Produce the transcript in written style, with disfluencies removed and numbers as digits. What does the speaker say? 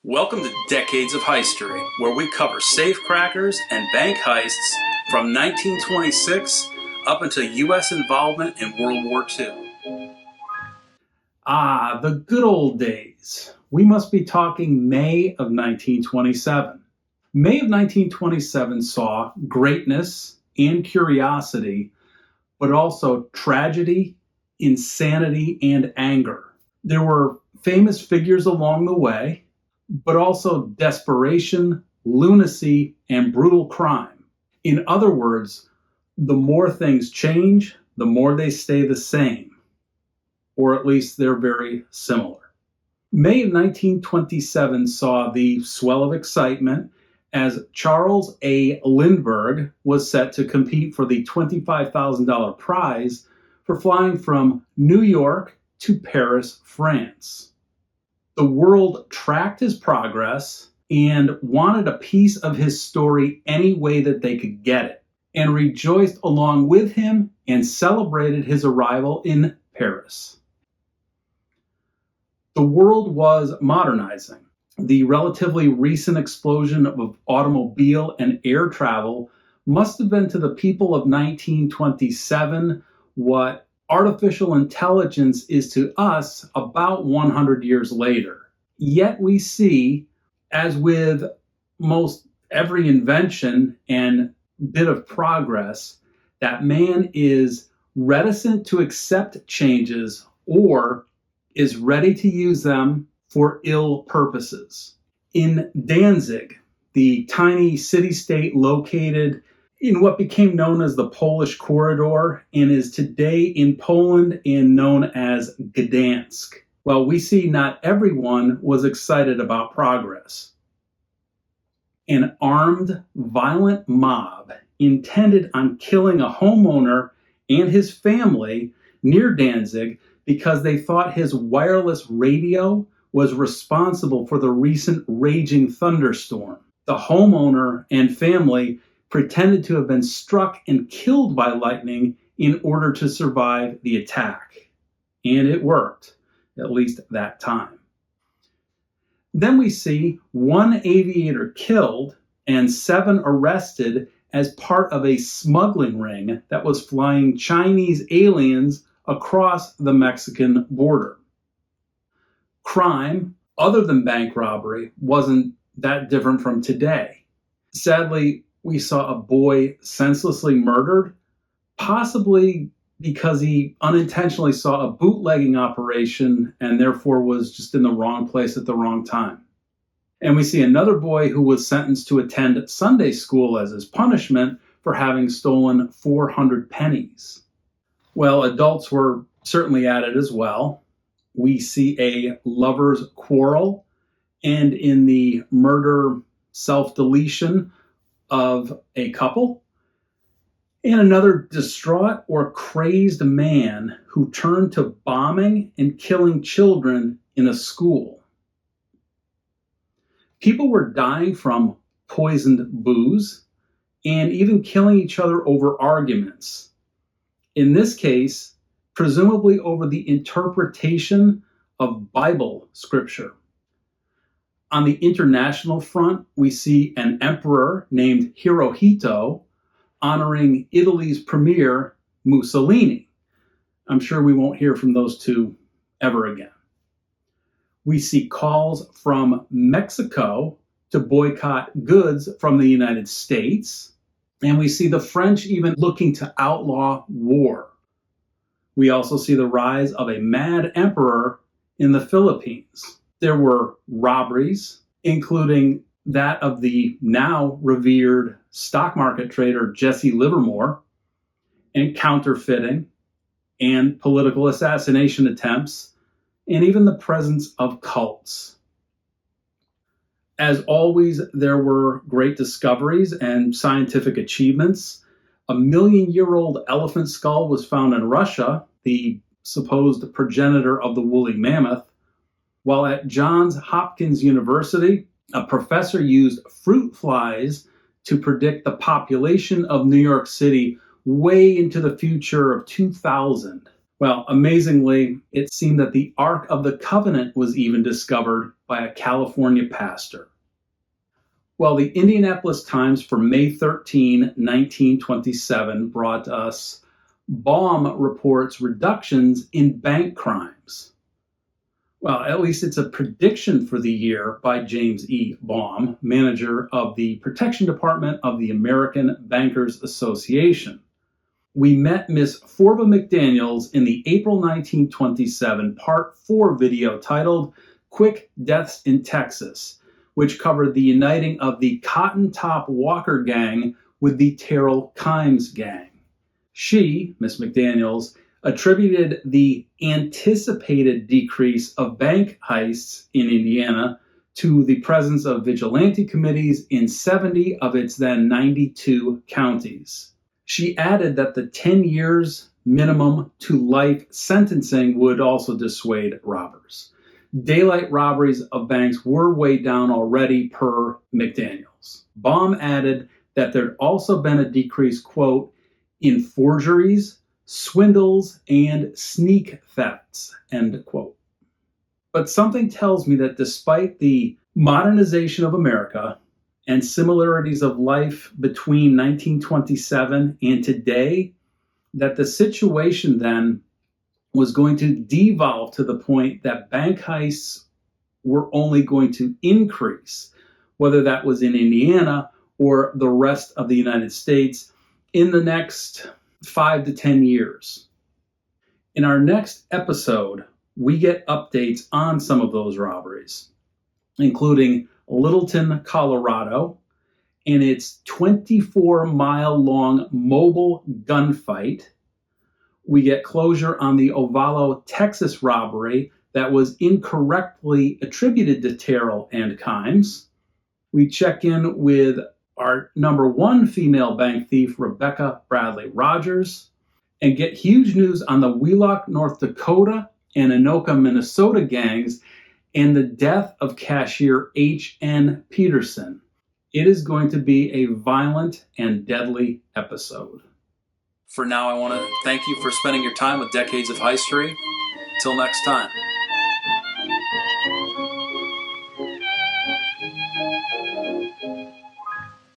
Welcome to Decades of Heistery, where we cover safecrackers and bank heists from 1926 up until U.S. involvement in World War II. The good old days. We must be talking May of 1927. May of 1927 saw greatness and curiosity, but also tragedy, insanity, and anger. There were famous figures along the way, but also desperation, lunacy, and brutal crime. In other words, the more things change, the more they stay the same, or at least they're very similar. May of 1927 saw the swell of excitement as Charles A. Lindbergh was set to compete for the $25,000 prize for flying from New York to Paris, France. The world tracked his progress and wanted a piece of his story any way that they could get it, and rejoiced along with him and celebrated his arrival in Paris. The world was modernizing. The relatively recent explosion of automobile and air travel must have been to the people of 1927 what artificial intelligence is to us about 100 years later. Yet we see, as with most every invention and bit of progress, that man is reticent to accept changes or is ready to use them for ill purposes. In Danzig, the tiny city-state located in what became known as the Polish Corridor and is today in Poland and known as Gdansk. Well, we see not everyone was excited about progress. An armed, violent mob intended on killing a homeowner and his family near Danzig because they thought his wireless radio was responsible for the recent raging thunderstorm. The homeowner and family pretended to have been struck and killed by lightning in order to survive the attack. And it worked, at least that time. Then we see one aviator killed and 7 arrested as part of a smuggling ring that was flying Chinese aliens across the Mexican border. Crime, other than bank robbery, wasn't that different from today. Sadly, we saw a boy senselessly murdered, possibly because he unintentionally saw a bootlegging operation and therefore was just in the wrong place at the wrong time. And we see another boy who was sentenced to attend Sunday school as his punishment for having stolen 400 pennies. Well, adults were certainly at it as well. We see a lover's quarrel, and in the murder self-deletion of a couple, and another distraught or crazed man who turned to bombing and killing children in a school. People were dying from poisoned booze and even killing each other over arguments. In this case, presumably over the interpretation of Bible scripture. On the international front, we see an emperor named Hirohito honoring Italy's premier, Mussolini. I'm sure we won't hear from those two ever again. We see calls from Mexico to boycott goods from the United States, and we see the French even looking to outlaw war. We also see the rise of a mad emperor in the Philippines. There were robberies, including that of the now revered stock market trader Jesse Livermore, and counterfeiting, and political assassination attempts, and even the presence of cults. As always, there were great discoveries and scientific achievements. A 1,000,000-year-old elephant skull was found in Russia, the supposed progenitor of the woolly mammoth, while at Johns Hopkins University, a professor used fruit flies to predict the population of New York City way into the future of 2000. Well, amazingly, it seemed that the Ark of the Covenant was even discovered by a California pastor. Well, the Indianapolis Times for May 13, 1927 brought us Baum reports reductions in bank crimes. Well, at least it's a prediction for the year by James E. Baum, manager of the Protection Department of the American Bankers Association. We met Miss Forba McDaniels in the April 1927 Part 4 video titled Quick Deaths in Texas, which covered the uniting of the Cotton Top Walker Gang with the Terrill Kimes Gang. She, Miss McDaniels, attributed the anticipated decrease of bank heists in Indiana to the presence of vigilante committees in 70 of its then 92 counties. She added that the 10 years minimum to life sentencing would also dissuade robbers. Daylight robberies of banks were way down already per McDaniels. Baum added that there'd also been a decrease, quote, in forgeries, swindles, and sneak thefts, end quote. But something tells me that despite the modernization of America and similarities of life between 1927 and today, that the situation then was going to devolve to the point that bank heists were only going to increase, whether that was in Indiana or the rest of the United States, in the next 5 to 10 years. In our next episode, we get updates on some of those robberies, including Littleton, Colorado, and its 24-mile-long mobile gunfight. We get closure on the Ovalo, Texas robbery that was incorrectly attributed to Terrill and Kimes. We check in with our number 1 female bank thief, Rebecca Bradley Rogers, and get huge news on the Wheelock, North Dakota and Anoka, Minnesota gangs and the death of cashier H.N. Peterson. It is going to be a violent and deadly episode. For now, I want to thank you for spending your time with Decades of History. Till next time.